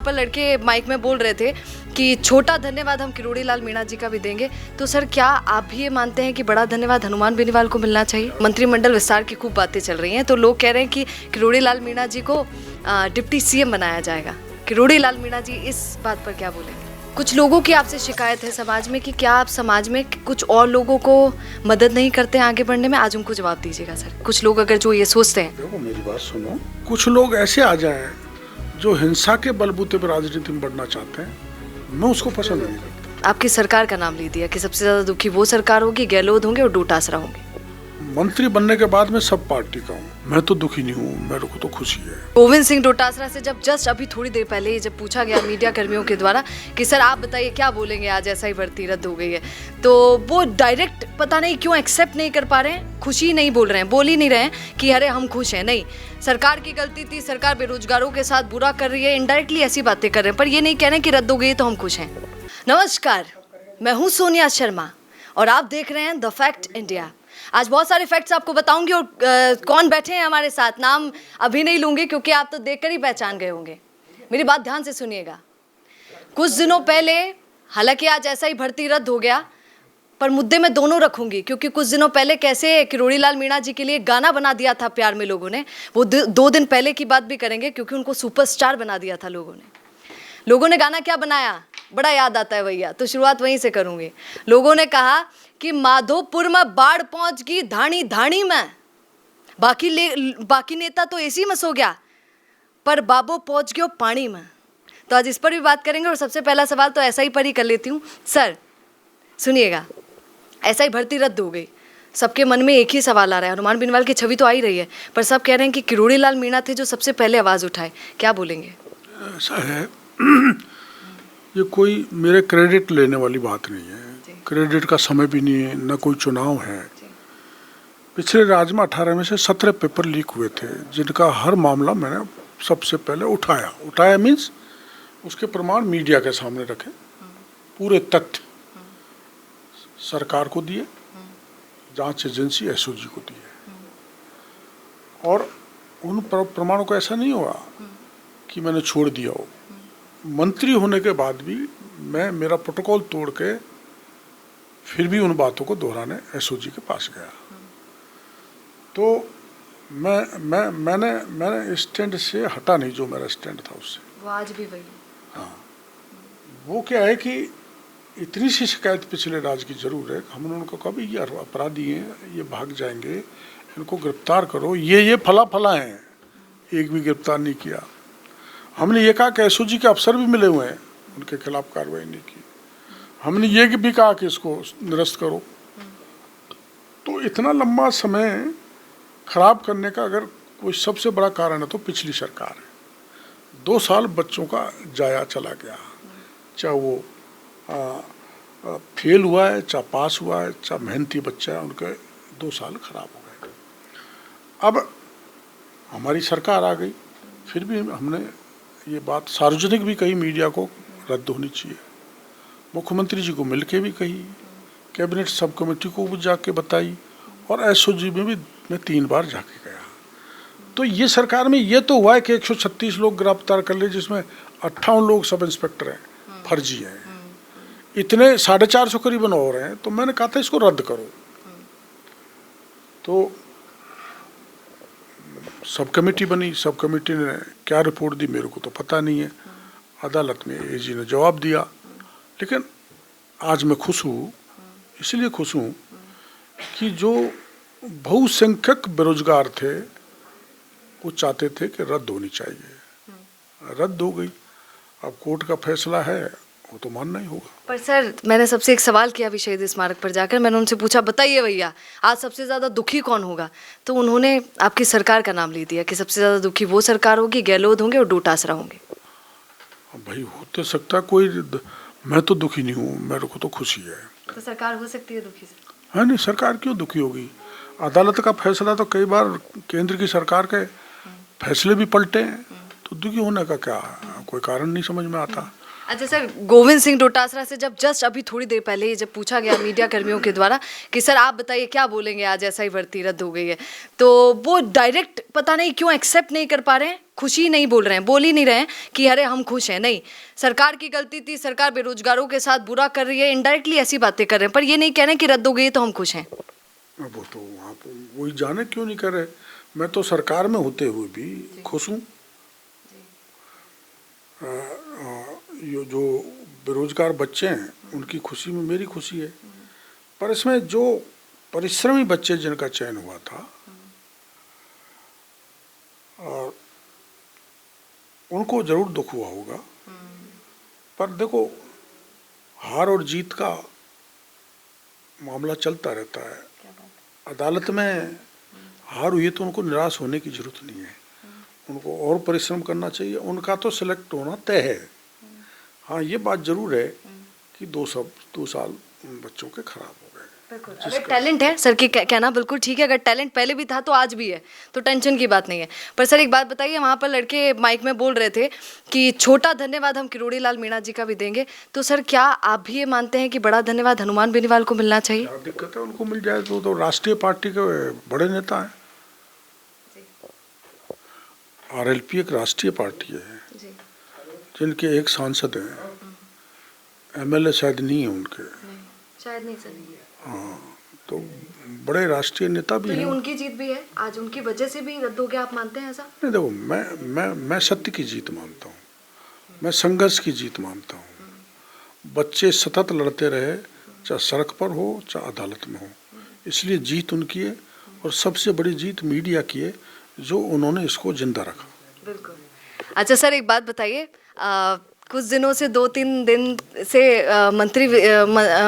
पर लड़के माइक में बोल रहे थे कि छोटा धन्यवाद हम किरोड़ी लाल मीणा जी का भी देंगे। तो सर क्या आप भी ये मानते हैं कि बड़ा धन्यवाद हनुमान बेनीवाल को मिलना चाहिए? मंत्रिमंडल विस्तार की खूब बातें चल रही हैं, तो लोग कह रहे हैं कि किरोड़ी लाल मीणा जी को डिप्टी सीएम बनाया जाएगा। किरोड़ी लाल मीणा जी इस बात पर क्या बोलेंगे? कुछ लोगों की आपसे शिकायत है समाज में कि क्या आप समाज में कुछ और लोगों को मदद नहीं करते हैं आगे बढ़ने में? आज उनको जवाब दीजिएगा सर। कुछ लोग अगर जो ये सोचते हैं, देखो मेरी बात सुनो, कुछ लोग ऐसे आ जाएं जो हिंसा के बलबूते पर राजनीति में बढ़ना चाहते हैं, मैं उसको पसंद नहीं करता। आपकी सरकार का नाम ले दिया कि सबसे ज्यादा दुखी वो सरकार होगी, गहलोत होंगे और डोटासरा होंगे। मंत्री बनने के बाद मैं सब पार्टी का हूँ, मैं तो दुखी नहीं हूँ, मेरे को तो खुशी है। गोविंद सिंह डोटासरा से जब जस्ट अभी थोड़ी देर पहले ही जब पूछा गया मीडिया कर्मियों के द्वारा कि सर आप बताइए क्या बोलेंगे आज ऐसा ही भर्ती रद्द हो गई है, तो वो डायरेक्ट पता नहीं क्यों एक्सेप्ट नहीं कर पा रहे हैं, खुशी नहीं बोल रहे हैं, बोल ही नहीं रहे हैं कि अरे हम खुश हैं। नहीं, सरकार की गलती थी, सरकार बेरोजगारों के साथ बुरा कर रही है, इनडायरेक्टली ऐसी बातें कर रहे हैं, पर ये नहीं कह रहे कि रद्द हो गई तो हम खुश हैं। नमस्कार, मैं हूँ सोनिया शर्मा और आप देख रहे हैं द फैक्ट इंडिया। आज बहुत सारे फैक्ट्स आपको बताऊंगी और कौन बैठे हैं हमारे साथ, नाम अभी नहीं लूंगी क्योंकि आप तो देखकर ही पहचान गए होंगे। मेरी बात ध्यान से सुनिएगा। कुछ दिनों पहले, हालांकि आज ऐसा ही भर्ती रद्द हो गया, पर मुद्दे में दोनों रखूंगी क्योंकि कुछ दिनों पहले कैसे किरोड़ी लाल मीणा जी के लिए गाना बना दिया था प्यार में लोगों ने, वो 2 दिन पहले की बात भी करेंगे क्योंकि उनको सुपरस्टार बना दिया था लोगों ने। लोगों ने गाना क्या बनाया, बड़ा याद आता है भैया, तो शुरुआत वहीं से करूंगी। लोगों ने कहा कि माधोपुर में बाढ़ पहुंच गई धाणी धाणी में, बाकी नेता तो एसी में सो गया, पर बाबू पहुंच गयो पानी में। तो आज इस पर भी बात करेंगे और सबसे पहला सवाल तो ऐसा ही पर ही कर लेती हूँ। सर सुनिएगा, ऐसा ही भर्ती रद्द हो गई, सबके मन में एक ही सवाल आ रहा है, हनुमान बेनीवाल की छवि तो आ ही रही है, पर सब कह रहे हैं कि किरोड़ी लाल मीणा थे जो सबसे पहले आवाज़ उठाए, क्या बोलेंगे? ऐसा है, ये कोई मेरे क्रेडिट लेने वाली बात नहीं है, क्रेडिट का समय भी नहीं है, न कोई चुनाव है। पिछले राजमा 18 में से 17 पेपर लीक हुए थे जिनका हर मामला मैंने सबसे पहले उठाया मीन्स उसके प्रमाण मीडिया के सामने रखे, पूरे तथ्य सरकार को दिए, जांच एजेंसी एसओजी को दिए, और उन प्रमाणों को ऐसा नहीं हुआ कि मैंने छोड़ दिया हो। मंत्री होने के बाद भी मैं मेरा प्रोटोकॉल तोड़ के फिर भी उन बातों को दोहराने एसओजी के पास गया। तो मैंने स्टैंड से हटा नहीं, जो मेरा स्टैंड था उससे। वो आज भी वही। हाँ, वो क्या है कि इतनी सी शिकायत पिछले राज की जरूर है, हमने उनको कहा भी ये अपराधी हैं, ये भाग जाएंगे, इनको गिरफ्तार करो, ये फला हैं, एक भी गिरफ्तार नहीं किया। हमने ये कहा कि एसओजी के अफसर भी मिले हुए हैं, उनके खिलाफ कार्रवाई नहीं की। हमने ये भी कहा कि इसको निरस्त करो। तो इतना लंबा समय खराब करने का अगर कोई सबसे बड़ा कारण है तो पिछली सरकार है। 2 साल बच्चों का जाया चला गया, चाहे वो फेल हुआ है, चाहे पास हुआ है, चाहे मेहनती बच्चा है, उनके 2 साल खराब हो गए। अब हमारी सरकार आ गई, फिर भी हमने ये बात सार्वजनिक भी कही, मीडिया को रद्द होनी चाहिए, मुख्यमंत्री जी को मिलके भी कही, कैबिनेट सब कमेटी को भी जाके बताई, और एसओजी में भी मैं 3 बार जाके गया। तो ये सरकार में ये तो हुआ है कि 136 लोग गिरफ्तार कर ले, जिसमें 58 लोग सब इंस्पेक्टर हैं, फर्जी हैं, इतने 450 करीबन हो रहे हैं। तो मैंने कहा था इसको रद्द करो। तो सब कमेटी बनी, सब कमेटी ने क्या रिपोर्ट दी मेरे को तो पता नहीं है, अदालत में एजी ने जवाब दिया। लेकिन आज मैं खुश हूँ, इसलिए खुश हूँ कि जो बहुसंख्यक बेरोजगार थे वो चाहते थे कि रद्द होनी चाहिए, रद्द हो गई। अब कोर्ट का फैसला है, वो तो मानना ही होगा। पर सर मैंने सबसे एक सवाल किया अभी शहीद स्मारक पर जाकर, मैंने उनसे पूछा बताइए भैया आज सबसे ज़्यादा दुखी कौन होगा, तो उन्होंने आपकी सरकार का नाम ले दिया कि सबसे ज़्यादा दुखी वो सरकार होगी, गहलोत होंगे और डोटासरा होंगे। भाई हो तो सकता कोई, मैं तो दुखी नहीं हूँ, मेरे को तो खुशी है। तो सरकार हो सकती है दुखी से? है नहीं, सरकार क्यों दुखी होगी? अदालत का फैसला तो कई बार केंद्र की सरकार के फैसले भी पलटे हैं, तो दुखी होने का क्या कोई कारण नहीं समझ में आता। अच्छा सर, गोविंद सिंह डोटासरा से जब जस्ट अभी थोड़ी देर पहले ही जब पूछा गया मीडिया कर्मियों के द्वारा कि सर आप बताइए क्या बोलेंगे आज ऐसा ही भर्ती रद्द हो गई है, तो वो डायरेक्ट पता नहीं क्यों एक्सेप्ट नहीं कर पा रहे हैं, खुशी नहीं बोल रहे हैं, बोल ही नहीं रहे हैं कि अरे हम खुश हैं। नहीं, सरकार की गलती थी, सरकार बेरोजगारों के साथ बुरा कर रही है, इनडायरेक्टली ऐसी बातें कर रहे हैं, पर ये नहीं कह रहे हैं कि रद्द हो गई है तो हम खुश हैं। अब वो तो आप वही जाने क्यों नहीं कर रहे। मैं तो सरकार में होते हुए भी खुश हूँ। ये जो बेरोजगार बच्चे हैं उनकी खुशी में मेरी खुशी है, पर इसमें जो परिश्रमी बच्चे जिनका चयन हुआ था और उनको जरूर दुख हुआ होगा। पर देखो, हार और जीत का मामला चलता रहता है। अदालत में हार हुई तो उनको निराश होने की जरूरत नहीं है, उनको और परिश्रम करना चाहिए। उनका तो सिलेक्ट होना तय है। हाँ, ये बात जरूर है कि 2 साल उन बच्चों के खराब हो गए। अगर टैलेंट है सर की कहना बिल्कुल ठीक है, अगर टैलेंट पहले भी था तो आज भी है, तो टेंशन की बात नहीं है। पर सर एक बात बताइए, वहाँ पर लड़के माइक में बोल रहे थे कि छोटा धन्यवाद हम किरोड़ी लाल मीणा जी का भी देंगे, तो सर क्या आप भी ये मानते हैं कि बड़ा धन्यवाद हनुमान बेनीवाल को मिलना चाहिए? क्या दिक्कत है, उनको मिल जाए तो राष्ट्रीय पार्टी के बड़े नेता हैं। आरएलपी एक राष्ट्रीय पार्टी है जिनके एक सांसद हैं, एमएलए शायद नहीं है उनके, शायद नहीं सर। हाँ, तो बड़े राष्ट्रीय नेता भी तो ये हैं। उनकी जीत भी है, आज उनकी वजह से भी रद्द हो गया, आप मानते हैं ऐसा? नहीं, देखो, मैं सत्य की जीत मानता हूँ, मैं संघर्ष की जीत मानता हूँ। बच्चे सतत लड़ते रहे, चाहे सड़क पर हो चाहे अदालत में हो, इसलिए जीत उनकी है। और सबसे बड़ी जीत मीडिया की है, जो उन्होंने इसको जिंदा रखा। बिल्कुल। अच्छा सर एक बात बताइए, कुछ दिनों से 2-3 दिन से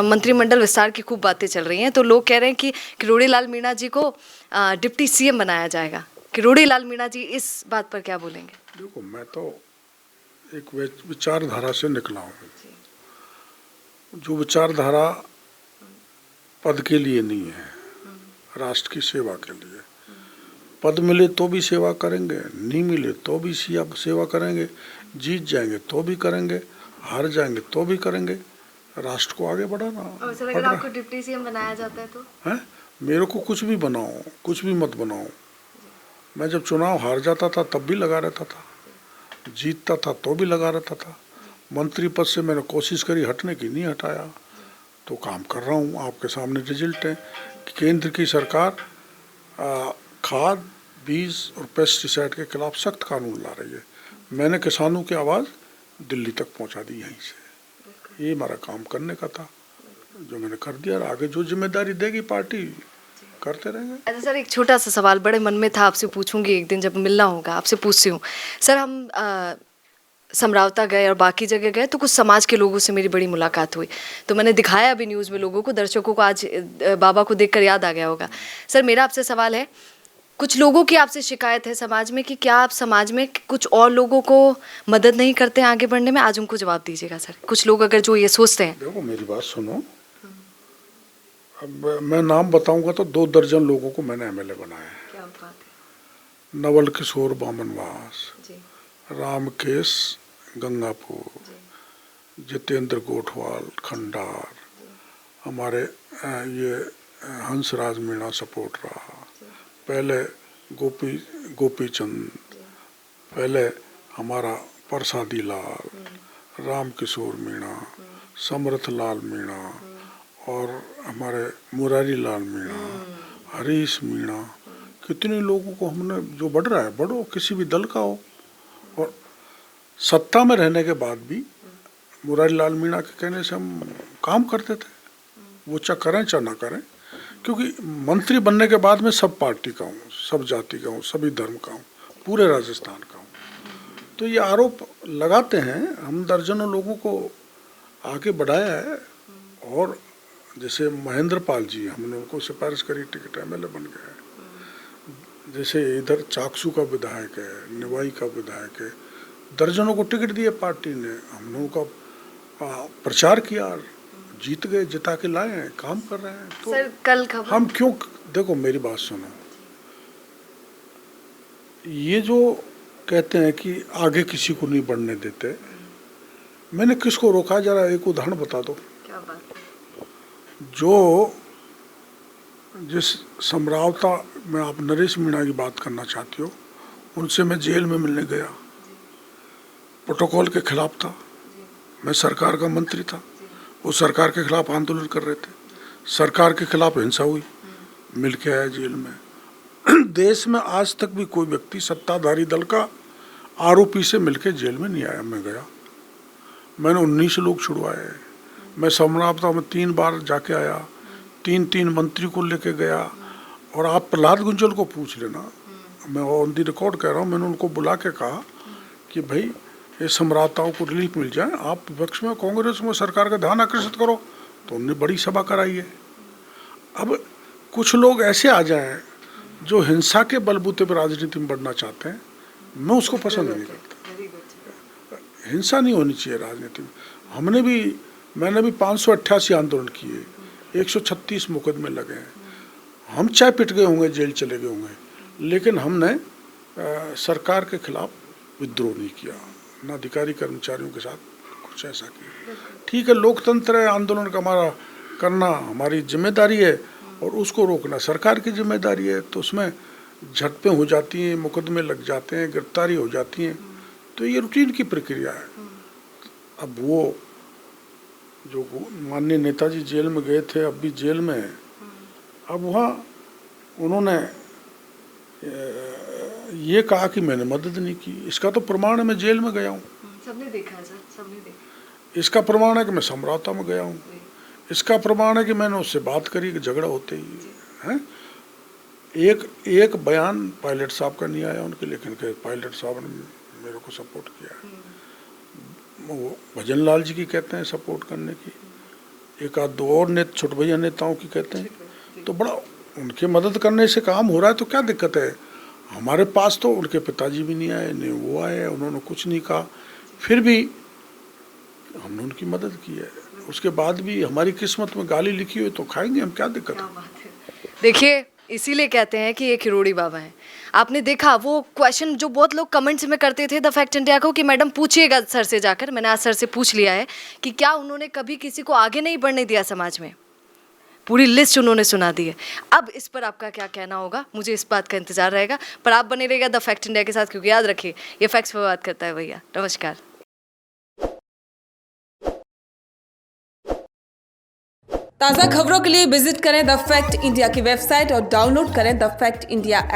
मंत्रिमंडल विस्तार की खूब बातें चल रही हैं, तो लोग कह रहे हैं कि किरोड़ी लाल मीणा जी को डिप्टी सीएम बनाया जाएगा। किरोड़ी लाल मीणा जी इस बात पर क्या बोलेंगे? देखो, मैं तो एक विचारधारा से निकला हूँ, जो विचारधारा पद के लिए नहीं है, राष्ट्र की सेवा के लिए। पद मिले तो भी सेवा करेंगे, नहीं मिले तो भी सेवा करेंगे, जीत जाएंगे तो भी करेंगे, हार जाएंगे तो भी करेंगे, राष्ट्र को आगे बढ़ाना। और सर अगर आपको डिप्टी सीएम बनाया जाता है तो? हैं? मेरे को कुछ भी बनाओ, कुछ भी मत बनाओ। मैं जब चुनाव हार जाता था तब भी लगा रहता था, जीतता था तो भी लगा रहता था। मंत्री पद से मैंने कोशिश करी हटने की, नहीं हटाया, तो काम कर रहा हूँ। आपके सामने रिजल्ट है कि केंद्र की सरकार खाद, बीज और पेस्टिसाइड के खिलाफ सख्त कानून ला रही है। मैंने किसानों की आवाज़ दिल्ली तक पहुंचा दी यहीं से। ये हमारा काम करने का था, जो मैंने कर दिया। और आगे जो जिम्मेदारी देगी पार्टी, करते रहेंगे। अच्छा सर एक छोटा सा सवाल बड़े मन में था, आपसे पूछूंगी, एक दिन जब मिलना होगा आपसे पूछती हूँ। सर हम समरावता गए और बाकी जगह गए तो कुछ समाज के लोगों से मेरी बड़ी मुलाकात हुई, तो मैंने दिखाया भी न्यूज़ में लोगों को, दर्शकों को आज बाबा को देखकर याद आ गया होगा। सर मेरा आपसे सवाल है, कुछ लोगों की आपसे शिकायत है समाज में कि क्या आप समाज में कुछ और लोगों को मदद नहीं करते हैं आगे बढ़ने में? आज उनको जवाब दीजिएगा सर, कुछ लोग अगर जो ये सोचते हैं। देखो मेरी बात सुनो, अब मैं नाम बताऊंगा तो 2 दर्जन लोगों को मैंने एमएलए बनाया है। क्या बात है। नवल किशोर बामनवास, रामकेश गंगापुर, जितेंद्र गोठवाल खंडार, हमारे ये हंसराज मीणा सपोटरा, पहले गोपीचंद, पहले हमारा प्रसादी लाल, राम किशोर मीणा, समर्थ लाल मीणा, और हमारे मुरारी लाल मीणा, हरीश मीणा। कितने लोगों को हमने, जो बढ़ रहा है बढ़ो, किसी भी दल का हो, और सत्ता में रहने के बाद भी मुरारी लाल मीणा के कहने से हम काम करते थे। वो चाहे करें चाहे ना करें, क्योंकि मंत्री बनने के बाद में सब पार्टी का हूँ, सब जाति का हूँ, सभी धर्म का हूँ, पूरे राजस्थान का हूँ। तो ये आरोप लगाते हैं, हम दर्जनों लोगों को आगे बढ़ाया है। और जैसे महेंद्र पाल जी, हमने उनको सिफारिश करी, टिकट एमएलए बन गए। जैसे इधर चाकसू का विधायक है, निवाई का विधायक है, दर्जनों को टिकट दिए पार्टी ने, हमने उनका प्रचार किया, जीत गए, जिता के लाए हैं, काम कर रहे हैं। तो सर कल खबर हम क्यों, देखो मेरी बात सुनो, ये जो कहते हैं कि आगे किसी को नहीं बढ़ने देते, मैंने किसको रोका, जरा एक उदाहरण बता दो। क्या बात है। जो जिस समरावता में आप नरेश मीणा की बात करना चाहती हो, उनसे मैं जेल में मिलने गया, प्रोटोकॉल के खिलाफ था, मैं सरकार का मंत्री था, वो सरकार के खिलाफ आंदोलन कर रहे थे, सरकार के खिलाफ हिंसा हुई, मिल के आया जेल में। देश में आज तक भी कोई व्यक्ति सत्ताधारी दल का आरोपी से मिलके जेल में नहीं आया, मैं गया, मैंने 19 लोग छुड़वाए, मैं समरावता में 3 बार जाके आया, 3 मंत्री को लेके गया। और आप प्रहलाद गुंजल को पूछ लेना, मैं ऑन दी रिकॉर्ड कह रहा हूँ, मैंने उनको बुला के कहा कि भाई ये समरावताओं को रिलीफ मिल जाए, आप विपक्ष में कांग्रेस में सरकार का ध्यान आकर्षित करो, तो उन्होंने बड़ी सभा कराई है। अब कुछ लोग ऐसे आ जाएं जो हिंसा के बलबूते पर राजनीति में बढ़ना चाहते हैं, मैं उसको पसंद नहीं करता। हिंसा नहीं होनी चाहिए राजनीति में। मैंने भी 588 आंदोलन किए, 136 मुकदमे लगे हैं, हम चाहे पिट गए होंगे, जेल चले गए होंगे, लेकिन हमने सरकार के खिलाफ विद्रोह नहीं किया, ना अधिकारी कर्मचारियों के साथ कुछ ऐसा किया। ठीक है, लोकतंत्र है, आंदोलन का हमारा करना हमारी जिम्मेदारी है और उसको रोकना सरकार की जिम्मेदारी है। तो उसमें झटपें हो जाती हैं, मुकदमे लग जाते हैं, गिरफ्तारी हो जाती हैं, तो ये रूटीन की प्रक्रिया है। अब वो जो माननीय नेताजी जेल में गए थे, अब भी जेल में है, अब वहाँ उन्होंने ये कहा कि मैंने मदद नहीं की, इसका तो प्रमाण है मैं जेल में गया हूँ, सबने देखा है सर, सबने देखा। इसका प्रमाण है कि मैं समरावता में गया हूँ, इसका प्रमाण है कि मैंने उससे बात करी कि झगड़ा होते ही है। एक बयान पायलट साहब का नहीं आया उनके, लेकिन पायलट साहब ने मेरे को सपोर्ट किया है। वो भजन लाल जी की कहते हैं सपोर्ट करने की, एक आध दो और छोटे भैया नेताओं की कहते हैं, तो बड़ा उनके मदद करने से काम हो रहा है, तो क्या दिक्कत है। हमारे पास तो उनके पिताजी भी नहीं आए, नहीं वो आए, उन्होंने कुछ नहीं कहा, फिर भी हमने उनकी मदद की है। उसके बाद भी हमारी किस्मत में गाली लिखी हुई तो खाएंगे हम, क्या दिक्कत है। देखिए, इसीलिए कहते हैं कि ये किरोड़ी बाबा हैं। आपने देखा वो क्वेश्चन जो बहुत लोग कमेंट्स में करते थे द फैक्ट इंडिया को कि मैडम पूछिएगा सर से जाकर, मैंने आज सर से पूछ लिया है कि क्या उन्होंने कभी किसी को आगे नहीं बढ़ने दिया समाज में, पूरी लिस्ट उन्होंने सुना दी है। अब इस पर आपका क्या कहना होगा, मुझे इस बात का इंतजार रहेगा, पर आप बने रहिएगा द फैक्ट इंडिया के साथ, क्योंकि याद रखिए ये फैक्ट्स पर बात करता है भैया। नमस्कार। ताज़ा खबरों के लिए विजिट करें द फैक्ट इंडिया की वेबसाइट और डाउनलोड करें द फैक्ट इंडिया ऐप।